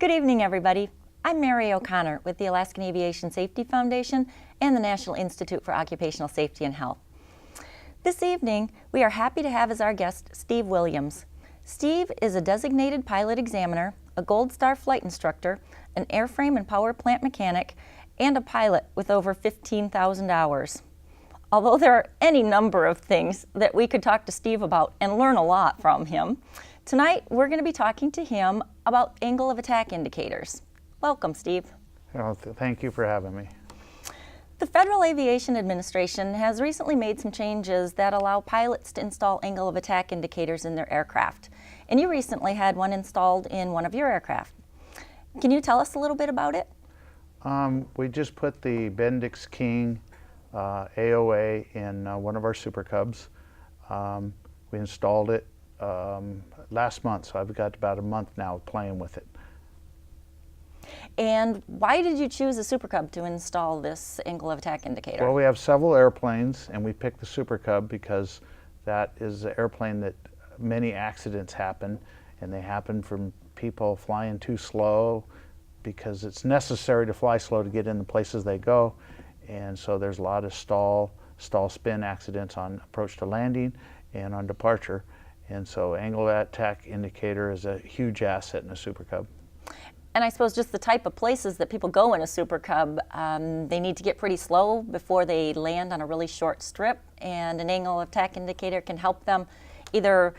Good evening, everybody. I'm Mary O'Connor with the Alaskan Aviation Safety Foundation and the National Institute for Occupational Safety and Health. This evening, we are happy to have as our guest Steve Williams. Steve is a designated pilot examiner, a Gold Star flight instructor, an airframe and power plant mechanic, and a pilot with over 15,000 hours. Although there are any number of things that we could talk to Steve about and learn a lot from him, tonight we're going to be talking to him about angle of attack indicators. Welcome, Steve. Well, thank you for having me. The Federal Aviation Administration has recently made some changes that allow pilots to install angle of attack indicators in their aircraft. And you recently had one installed in one of your aircraft. Can you tell us a little bit about it? We just put the Bendix King AOA in one of our Super Cubs. We installed it last month, so I've got about a month now playing with it. And why did you choose a Super Cub to install this angle of attack indicator? Well, we have several airplanes, and we picked the Super Cub because that is the airplane that many accidents happen, and they happen from people flying too slow because it's necessary to fly slow to get in the places they go. And so there's a lot of stall spin accidents on approach to landing and on departure. And so angle of attack indicator is a huge asset in a Super Cub. And I suppose just the type of places that people go in a Super Cub, they need to get pretty slow before they land on a really short strip, and an angle of attack indicator can help them either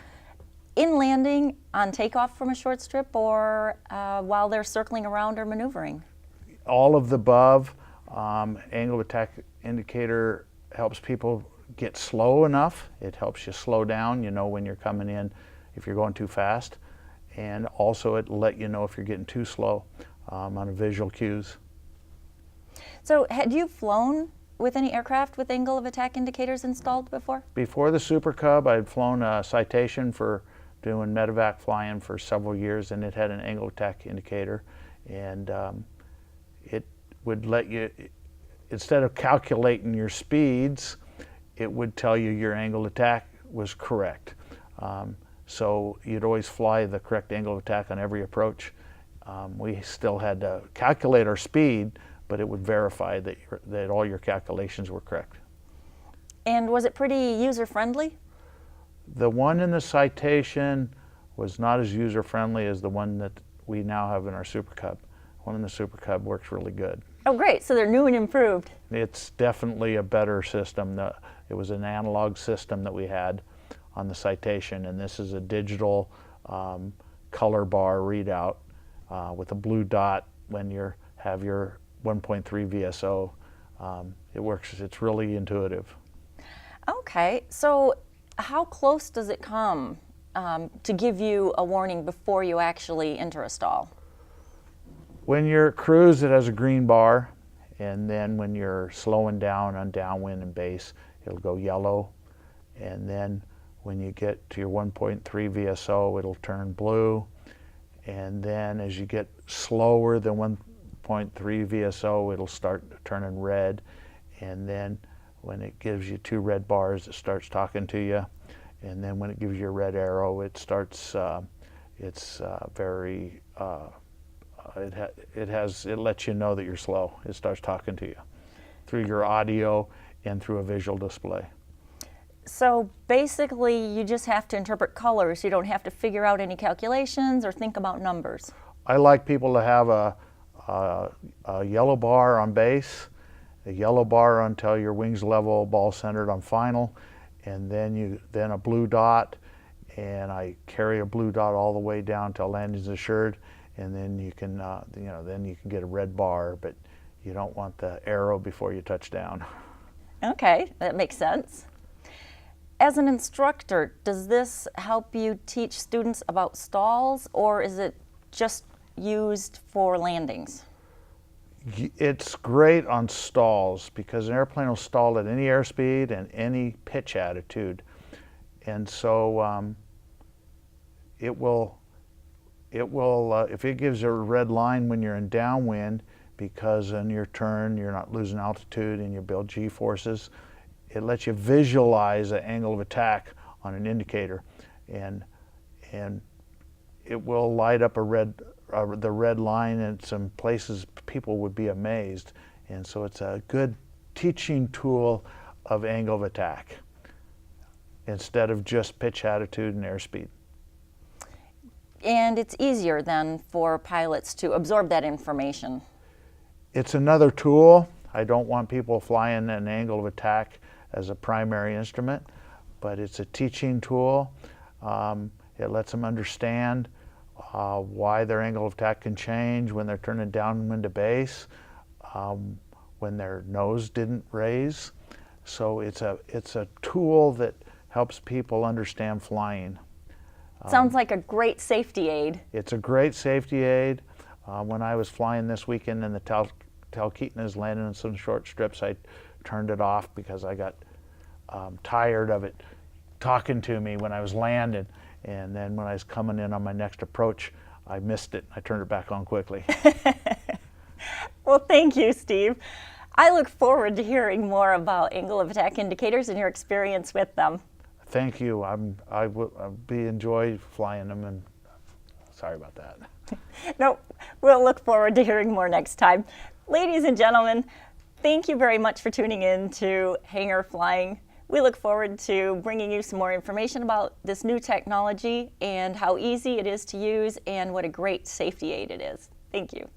in landing, on takeoff from a short strip, or while they're circling around or maneuvering. All of the above. Angle of attack indicator helps people get slow enough. It helps you slow down, you know when you're coming in if you're going too fast. And also it'll let you know if you're getting too slow on a visual cues. So had you flown with any aircraft with angle of attack indicators installed before? Before the Super Cub, I had flown a Citation for doing medevac flying for several years, and it had an angle of attack indicator. And it would let you, instead of calculating your speeds, it would tell you your angle of attack was correct. So you'd always fly the correct angle of attack on every approach. We still had to calculate our speed, but it would verify that all your calculations were correct. And was it pretty user-friendly? The one in the Citation was not as user-friendly as the one that we now have in our Super Cub. One in the Super Cub works really good. Oh, great. So they're new and improved. It's definitely a better system. It was an analog system that we had on the Citation, and this is a digital color bar readout with a blue dot when you have your 1.3 VSO. It works, it's really intuitive. Okay, so how close does it come to give you a warning before you actually enter a stall? When you're cruise, it has a green bar, and then when you're slowing down on downwind and base, it'll go yellow, and then when you get to your 1.3 VSO, it'll turn blue, and then as you get slower than 1.3 VSO, it'll start turning red, and then when it gives you two red bars, it starts talking to you, and then when it gives you a red arrow, it starts, it lets you know that you're slow. It starts talking to you through your audio and through a visual display. So basically you just have to interpret colors. You don't have to figure out any calculations or think about numbers. I like people to have a yellow bar on base, a yellow bar until your wings level, ball centered on final, and then a blue dot, and I carry a blue dot all the way down till landing's assured, and then you can then you can get a red bar, but you don't want the arrow before you touch down. Okay, that makes sense. As an instructor, does this help you teach students about stalls, or is it just used for landings? It's great on stalls because an airplane will stall at any airspeed and any pitch attitude, and so it will if it gives a red line when you're in downwind, because in your turn you're not losing altitude and you build G-forces, it lets you visualize the angle of attack on an indicator, and it will light up a red the red line in some places people would be amazed. And so it's a good teaching tool of angle of attack instead of just pitch attitude and airspeed. And it's easier then for pilots to absorb that information. It's another tool. I don't want people flying an angle of attack as a primary instrument, but it's a teaching tool. It lets them understand why their angle of attack can change when they're turning downwind to base, when their nose didn't raise. So it's a tool that helps people understand flying. Sounds like a great safety aid. It's a great safety aid. When I was flying this weekend and the Talkeetnas landed on some short strips, I turned it off because I got tired of it talking to me when I was landing. And then when I was coming in on my next approach, I missed it. I turned it back on quickly. Well, thank you, Steve. I look forward to hearing more about angle of attack indicators and your experience with them. Thank you. I enjoy flying them, and sorry about that. No, we'll look forward to hearing more next time. Ladies and gentlemen, thank you very much for tuning in to Hangar Flying. We look forward to bringing you some more information about this new technology and how easy it is to use and what a great safety aid it is. Thank you.